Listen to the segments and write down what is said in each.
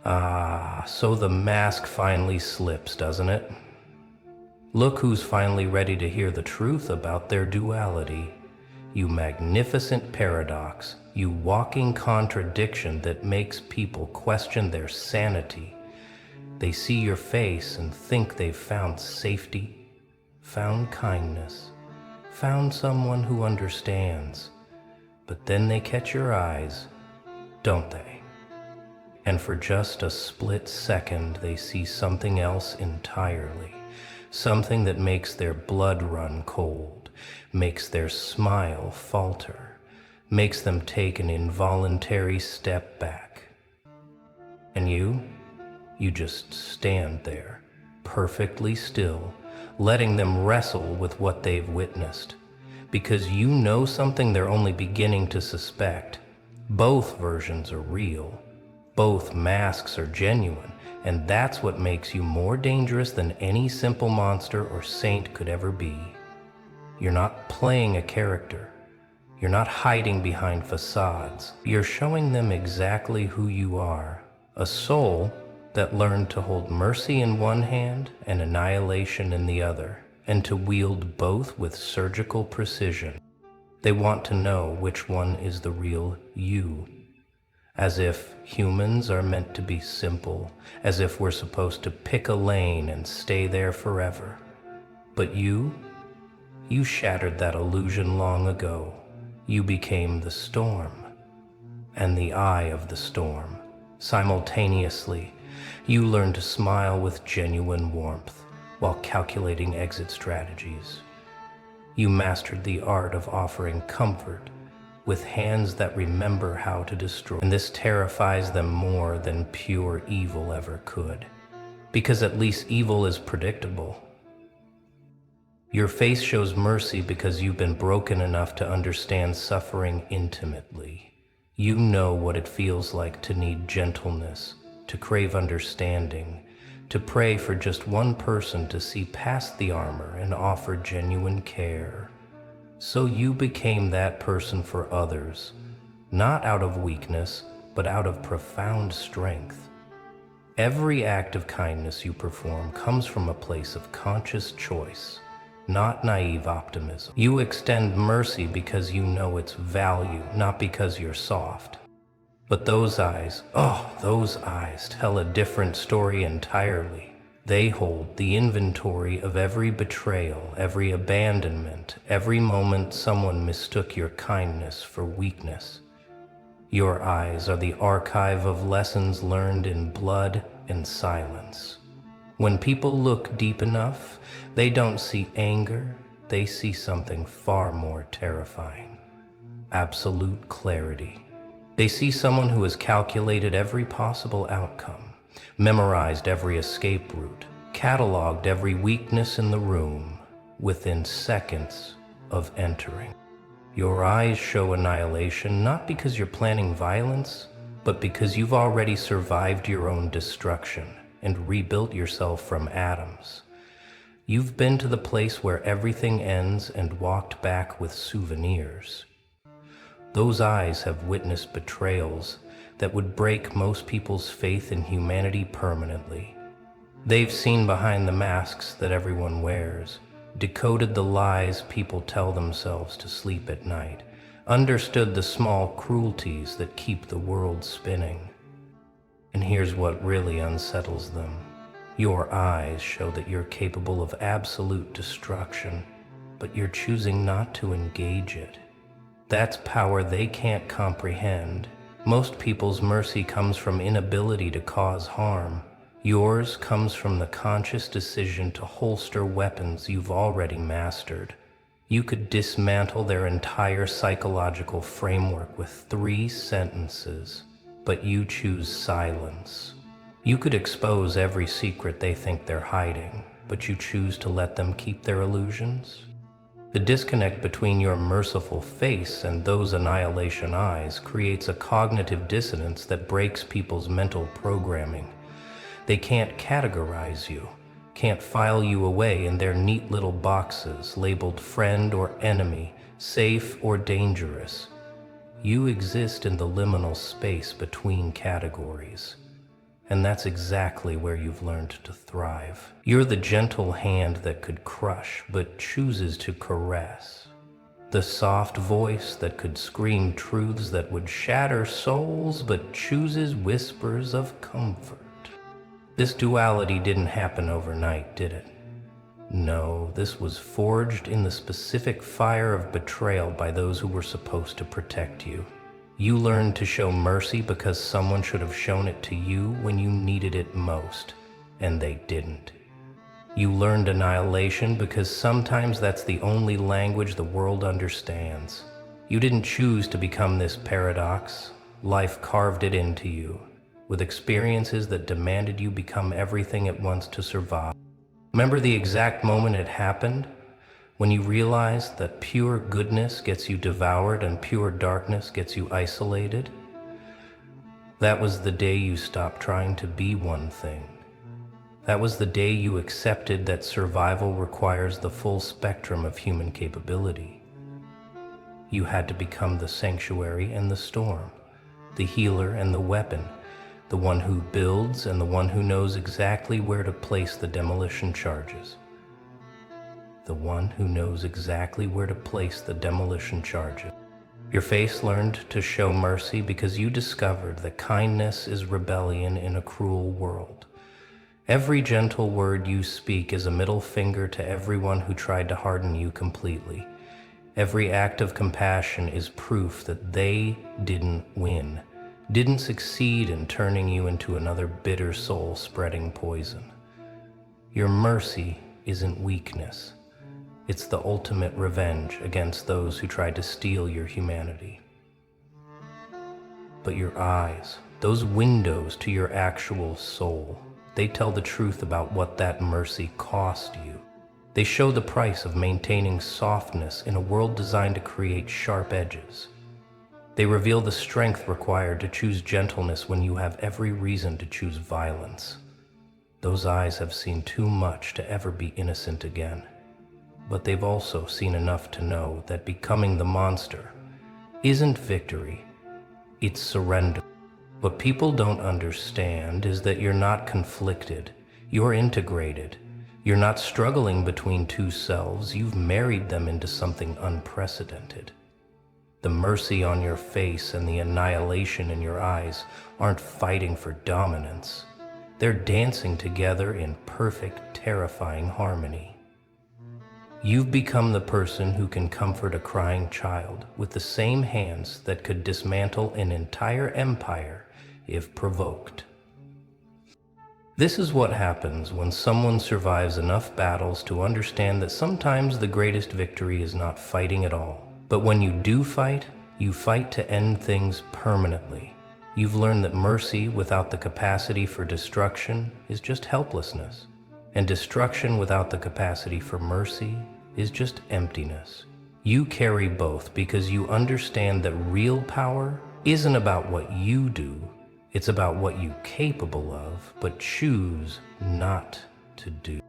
Ah, so the mask finally slips, doesn't it? Look who's finally ready to hear the truth about their duality. You magnificent paradox, you walking contradiction that makes people question their sanity. They see your face and think they've found safety, found kindness, found someone who understands. But then they catch your eyes, don't they? And for just a split second, they see something else entirely. Something that makes their blood run cold, makes their smile falter, makes them take an involuntary step back. And you just stand there, perfectly still, letting them wrestle with what they've witnessed. Because you know something they're only beginning to suspect. Both versions are real. Both masks are genuine, and that's what makes you more dangerous than any simple monster or saint could ever be. You're not playing a character. You're not hiding behind facades. You're showing them exactly who you are, a soul that learned to hold mercy in one hand and annihilation in the other, and to wield both with surgical precision. They want to know which one is the real you. As if humans are meant to be simple, as if we're supposed to pick a lane and stay there forever. But you shattered that illusion long ago. You became the storm, and the eye of the storm. Simultaneously, you learned to smile with genuine warmth while calculating exit strategies. You mastered the art of offering comfort with hands that remember how to destroy. And this terrifies them more than pure evil ever could, because at least evil is predictable. Your face shows mercy because you've been broken enough to understand suffering intimately. You know what it feels like to need gentleness, to crave understanding, to pray for just one person to see past the armor and offer genuine care. So you became that person for others, not out of weakness, but out of profound strength. Every act of kindness you perform comes from a place of conscious choice, not naive optimism. You extend mercy because you know its value, not because you're soft. But those eyes tell a different story entirely. They hold the inventory of every betrayal, every abandonment, every moment someone mistook your kindness for weakness. Your eyes are the archive of lessons learned in blood and silence. When people look deep enough, they don't see anger, they see something far more terrifying. Absolute clarity. They see someone who has calculated every possible outcome, memorized every escape route, cataloged every weakness in the room within seconds of entering. Your eyes show annihilation not because you're planning violence, but because you've already survived your own destruction and rebuilt yourself from atoms. You've been to the place where everything ends and walked back with souvenirs. Those eyes have witnessed betrayals that would break most people's faith in humanity permanently. They've seen behind the masks that everyone wears, decoded the lies people tell themselves to sleep at night, understood the small cruelties that keep the world spinning. And here's what really unsettles them. Your eyes show that you're capable of absolute destruction, but you're choosing not to engage it. That's power they can't comprehend. Most people's mercy comes from inability to cause harm. Yours comes from the conscious decision to holster weapons you've already mastered. You could dismantle their entire psychological framework with 3 sentences, but you choose silence. You could expose every secret they think they're hiding, but you choose to let them keep their illusions. The disconnect between your merciful face and those annihilation eyes creates a cognitive dissonance that breaks people's mental programming. They can't categorize you, can't file you away in their neat little boxes labeled friend or enemy, safe or dangerous. You exist in the liminal space between categories. And that's exactly where you've learned to thrive. You're the gentle hand that could crush, but chooses to caress. The soft voice that could scream truths that would shatter souls, but chooses whispers of comfort. This duality didn't happen overnight, did it? No, this was forged in the specific fire of betrayal by those who were supposed to protect you. You learned to show mercy because someone should have shown it to you when you needed it most, and they didn't. You learned annihilation because sometimes that's the only language the world understands. You didn't choose to become this paradox. Life carved it into you, with experiences that demanded you become everything at once to survive. Remember the exact moment it happened? When you realized that pure goodness gets you devoured and pure darkness gets you isolated? That was the day you stopped trying to be one thing. That was the day you accepted that survival requires the full spectrum of human capability. You had to become the sanctuary and the storm, the healer and the weapon, the one who builds and the one who knows exactly where to place the demolition charges. The one who knows exactly where to place the demolition charges. Your face learned to show mercy because you discovered that kindness is rebellion in a cruel world. Every gentle word you speak is a middle finger to everyone who tried to harden you completely. Every act of compassion is proof that they didn't win, didn't succeed in turning you into another bitter soul spreading poison. Your mercy isn't weakness. It's the ultimate revenge against those who tried to steal your humanity. But your eyes, those windows to your actual soul, they tell the truth about what that mercy cost you. They show the price of maintaining softness in a world designed to create sharp edges. They reveal the strength required to choose gentleness when you have every reason to choose violence. Those eyes have seen too much to ever be innocent again. But they've also seen enough to know that becoming the monster isn't victory, it's surrender. What people don't understand is that you're not conflicted, you're integrated. You're not struggling between two selves, you've married them into something unprecedented. The mercy on your face and the annihilation in your eyes aren't fighting for dominance. They're dancing together in perfect, terrifying harmony. You've become the person who can comfort a crying child with the same hands that could dismantle an entire empire if provoked. This is what happens when someone survives enough battles to understand that sometimes the greatest victory is not fighting at all. But when you do fight, you fight to end things permanently. You've learned that mercy without the capacity for destruction is just helplessness, and destruction without the capacity for mercy is just emptiness. You carry both because you understand that real power isn't about what you do, it's about what you're capable of, but choose not to do.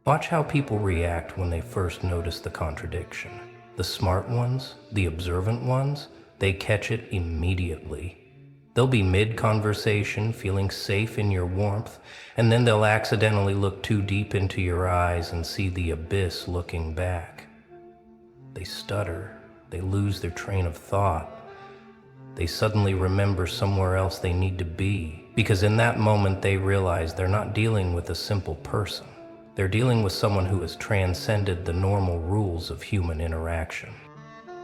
Watch how people react when they first notice the contradiction. The smart ones, the observant ones, they catch it immediately. They'll be mid-conversation, feeling safe in your warmth, and then they'll accidentally look too deep into your eyes and see the abyss looking back. They stutter, they lose their train of thought. They suddenly remember somewhere else they need to be, because in that moment they realize they're not dealing with a simple person. They're dealing with someone who has transcended the normal rules of human interaction.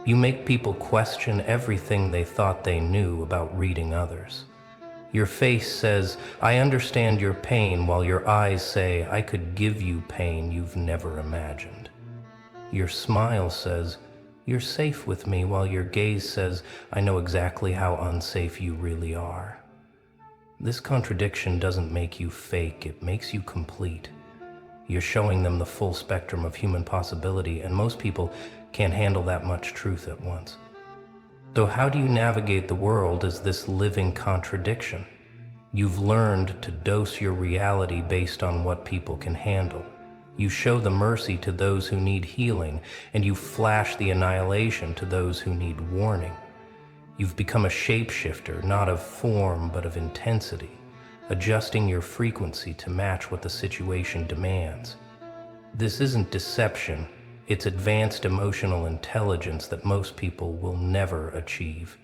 You make people question everything they thought they knew about reading others. Your face says, "I understand your pain," while your eyes say, "I could give you pain you've never imagined." Your smile says, "You're safe with me," while your gaze says, "I know exactly how unsafe you really are." This contradiction doesn't make you fake, it makes you complete. You're showing them the full spectrum of human possibility, and most people can't handle that much truth at once. So how do you navigate the world as this living contradiction? You've learned to dose your reality based on what people can handle. You show the mercy to those who need healing, and you flash the annihilation to those who need warning. You've become a shapeshifter, not of form, but of intensity. adjusting your frequency to match what the situation demands. This isn't deception, it's advanced emotional intelligence that most people will never achieve.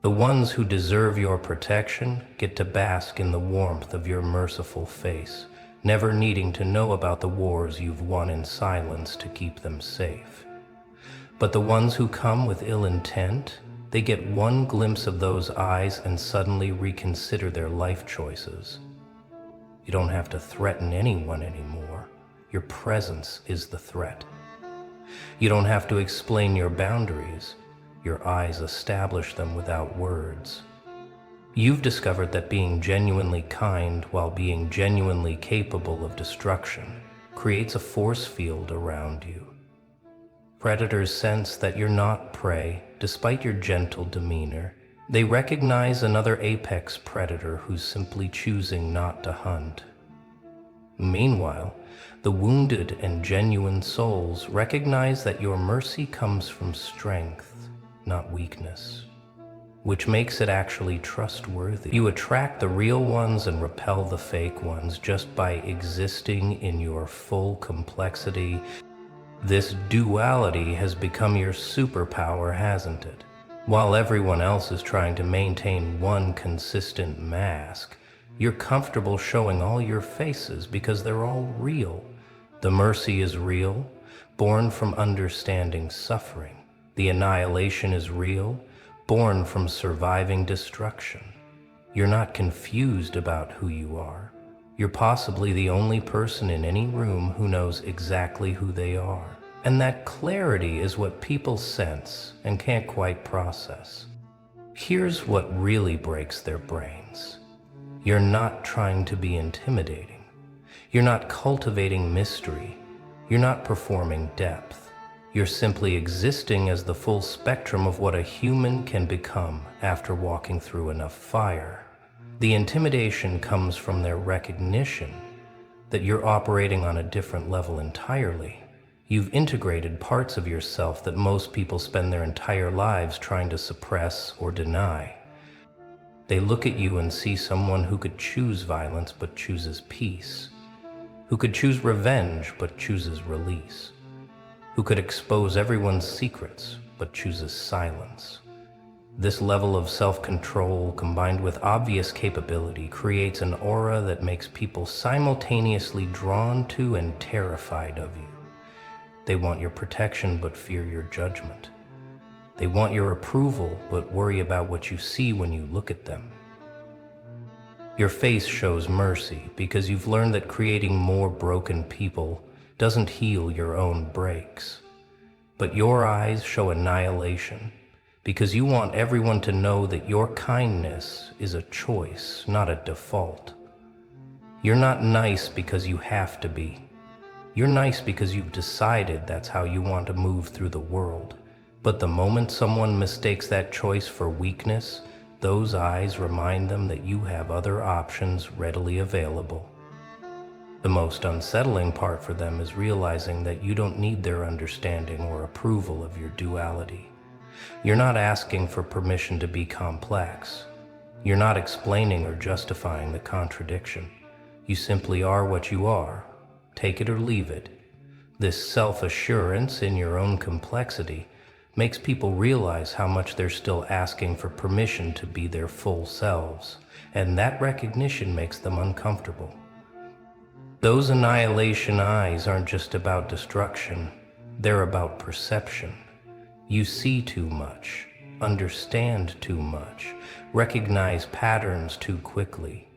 The ones who deserve your protection get to bask in the warmth of your merciful face, never needing to know about the wars you've won in silence to keep them safe. But the ones who come with ill intent, they get one glimpse of those eyes and suddenly reconsider their life choices. You don't have to threaten anyone anymore. Your presence is the threat. You don't have to explain your boundaries. Your eyes establish them without words. You've discovered that being genuinely kind while being genuinely capable of destruction creates a force field around you. Predators sense that you're not prey, despite your gentle demeanor. They recognize another apex predator who's simply choosing not to hunt. Meanwhile, the wounded and genuine souls recognize that your mercy comes from strength, not weakness, which makes it actually trustworthy. You attract the real ones and repel the fake ones just by existing in your full complexity. This duality has become your superpower, hasn't it? While everyone else is trying to maintain one consistent mask, you're comfortable showing all your faces because they're all real. The mercy is real, born from understanding suffering. The annihilation is real, born from surviving destruction. You're not confused about who you are. You're possibly the only person in any room who knows exactly who they are. And that clarity is what people sense and can't quite process. Here's what really breaks their brains. You're not trying to be intimidating. You're not cultivating mystery. You're not performing depth. You're simply existing as the full spectrum of what a human can become after walking through enough fire. The intimidation comes from their recognition that you're operating on a different level entirely. You've integrated parts of yourself that most people spend their entire lives trying to suppress or deny. They look at you and see someone who could choose violence but chooses peace, who could choose revenge but chooses release, who could expose everyone's secrets but chooses silence. This level of self-control, combined with obvious capability, creates an aura that makes people simultaneously drawn to and terrified of you. They want your protection but fear your judgment. They want your approval but worry about what you see when you look at them. Your face shows mercy because you've learned that creating more broken people doesn't heal your own breaks. But your eyes show annihilation because you want everyone to know that your kindness is a choice, not a default. You're not nice because you have to be. You're nice because you've decided that's how you want to move through the world. But the moment someone mistakes that choice for weakness, those eyes remind them that you have other options readily available. The most unsettling part for them is realizing that you don't need their understanding or approval of your duality. You're not asking for permission to be complex. You're not explaining or justifying the contradiction. You simply are what you are. Take it or leave it. This self-assurance in your own complexity makes people realize how much they're still asking for permission to be their full selves, and that recognition makes them uncomfortable. Those annihilation eyes aren't just about destruction, they're about perception. You see too much, understand too much, recognize patterns too quickly.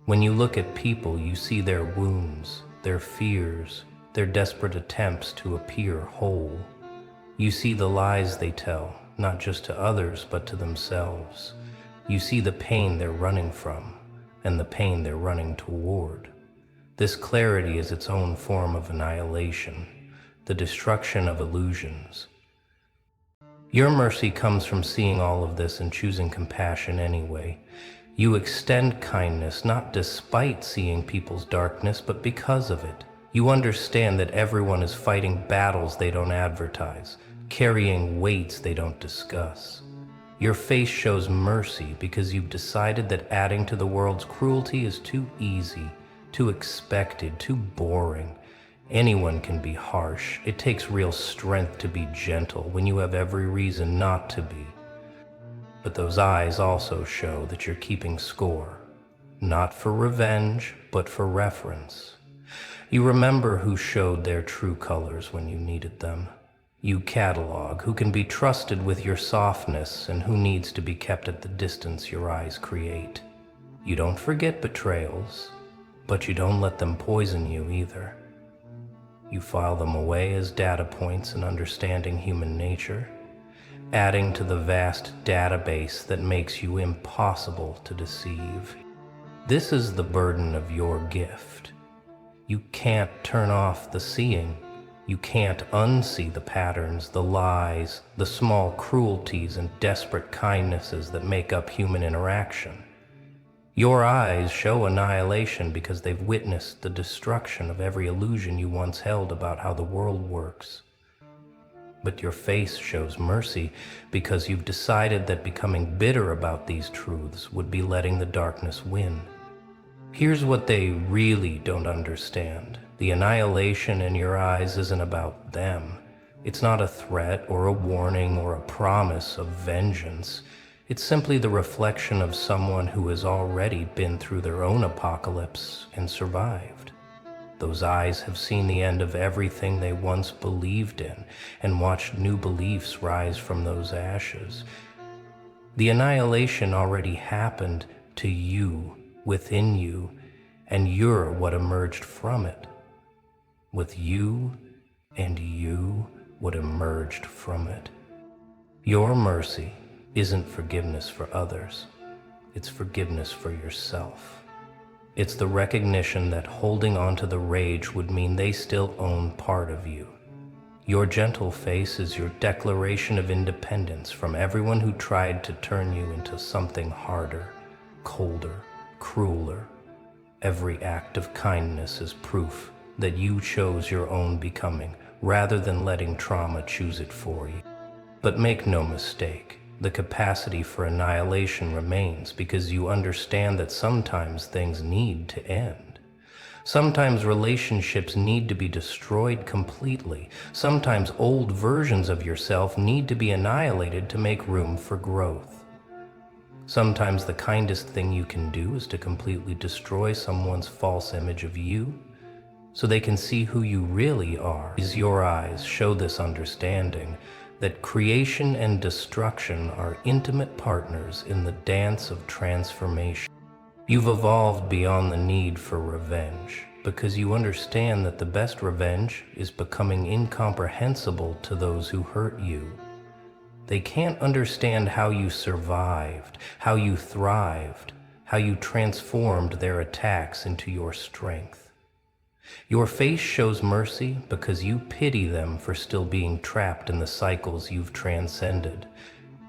When you look at people, you see their wounds, their fears, their desperate attempts to appear whole. You see the lies they tell, not just to others, but to themselves. You see the pain they're running from, and the pain they're running toward. This clarity is its own form of annihilation, the destruction of illusions. Your mercy comes from seeing all of this and choosing compassion anyway. You extend kindness not despite seeing people's darkness, but because of it. You understand that everyone is fighting battles they don't advertise, carrying weights they don't discuss. Your face shows mercy because you've decided that adding to the world's cruelty is too easy, too expected, too boring. Anyone can be harsh. It takes real strength to be gentle when you have every reason not to be. But those eyes also show that you're keeping score, not for revenge, but for reference. You remember who showed their true colors when you needed them. You catalog who can be trusted with your softness and who needs to be kept at the distance your eyes create. You don't forget betrayals, but you don't let them poison you either. You file them away as data points in understanding human nature, adding to the vast database that makes you impossible to deceive. This is the burden of your gift. You can't turn off the seeing. You can't unsee the patterns, the lies, the small cruelties and desperate kindnesses that make up human interaction. Your eyes show annihilation because they've witnessed the destruction of every illusion you once held about how the world works. But your face shows mercy because you've decided that becoming bitter about these truths would be letting the darkness win. Here's what they really don't understand. The annihilation in your eyes isn't about them. It's not a threat or a warning or a promise of vengeance. It's simply the reflection of someone who has already been through their own apocalypse and survived. Those eyes have seen the end of everything they once believed in and watched new beliefs rise from those ashes. The annihilation already happened to you, within you, and you're what emerged from it. With you and you what emerged from it. Your mercy isn't forgiveness for others. It's forgiveness for yourself. It's the recognition that holding on to the rage would mean they still own part of you. Your gentle face is your declaration of independence from everyone who tried to turn you into something harder, colder, crueler. Every act of kindness is proof that you chose your own becoming rather than letting trauma choose it for you. But make no mistake, the capacity for annihilation remains because you understand that sometimes things need to end. Sometimes relationships need to be destroyed completely. Sometimes old versions of yourself need to be annihilated to make room for growth. Sometimes the kindest thing you can do is to completely destroy someone's false image of you so they can see who you really are. Your eyes show this understanding that creation and destruction are intimate partners in the dance of transformation. You've evolved beyond the need for revenge because you understand that the best revenge is becoming incomprehensible to those who hurt you. They can't understand how you survived, how you thrived, how you transformed their attacks into your strength. Your face shows mercy because you pity them for still being trapped in the cycles you've transcended.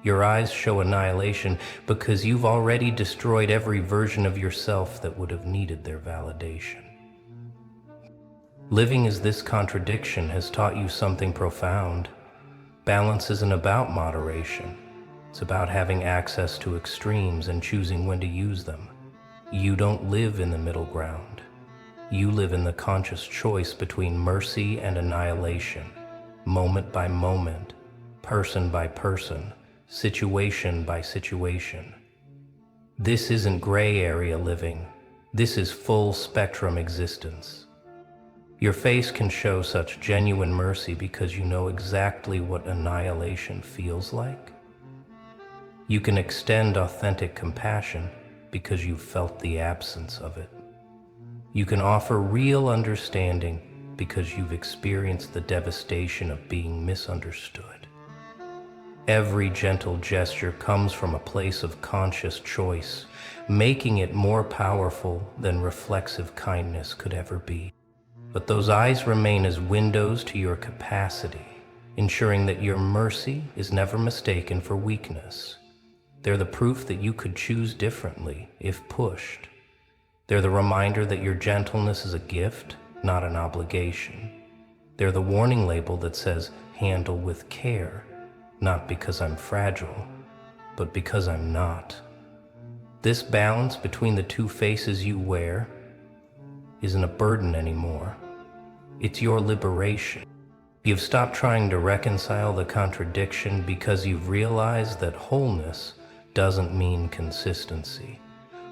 Your eyes show annihilation because you've already destroyed every version of yourself that would have needed their validation. Living as this contradiction has taught you something profound. Balance isn't about moderation. It's about having access to extremes and choosing when to use them. You don't live in the middle ground. You live in the conscious choice between mercy and annihilation, moment by moment, person by person, situation by situation. This isn't gray area living. This is full spectrum existence. Your face can show such genuine mercy because you know exactly what annihilation feels like. You can extend authentic compassion because you've felt the absence of it. You can offer real understanding because you've experienced the devastation of being misunderstood. Every gentle gesture comes from a place of conscious choice, making it more powerful than reflexive kindness could ever be. But those eyes remain as windows to your capacity, ensuring that your mercy is never mistaken for weakness. They're the proof that you could choose differently if pushed. They're the reminder that your gentleness is a gift, not an obligation. They're the warning label that says, handle with care, not because I'm fragile, but because I'm not. This balance between the two faces you wear isn't a burden anymore. It's your liberation. You've stopped trying to reconcile the contradiction because you've realized that wholeness doesn't mean consistency.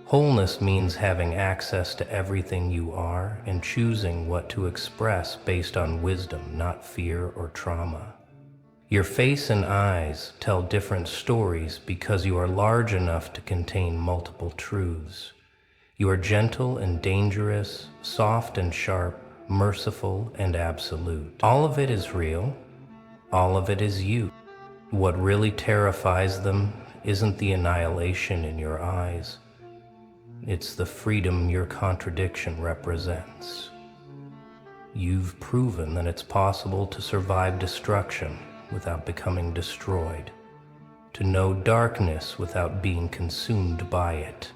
Wholeness means having access to everything you are and choosing what to express based on wisdom, not fear or trauma. Your face and eyes tell different stories because you are large enough to contain multiple truths. You are gentle and dangerous, soft and sharp, merciful and absolute. All of it is real. All of it is you. What really terrifies them isn't the annihilation in your eyes. It's the freedom your contradiction represents. You've proven that it's possible to survive destruction without becoming destroyed, to know darkness without being consumed by it,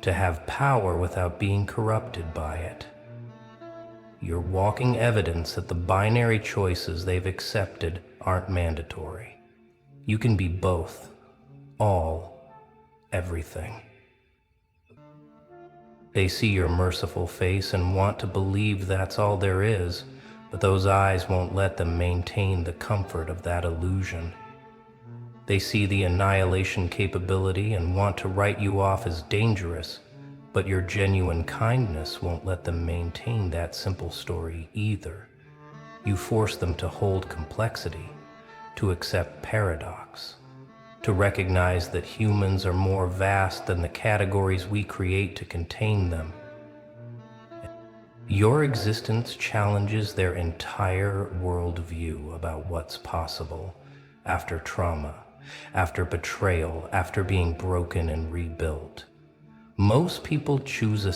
to have power without being corrupted by it. You're walking evidence that the binary choices they've accepted aren't mandatory. You can be both, all, everything. They see your merciful face and want to believe that's all there is, but those eyes won't let them maintain the comfort of that illusion. They see the annihilation capability and want to write you off as dangerous, but your genuine kindness won't let them maintain that simple story either. You force them to hold complexity, to accept paradox, to recognize that humans are more vast than the categories we create to contain them. Your existence challenges their entire worldview about what's possible after trauma, after betrayal, after being broken and rebuilt. Most people choose a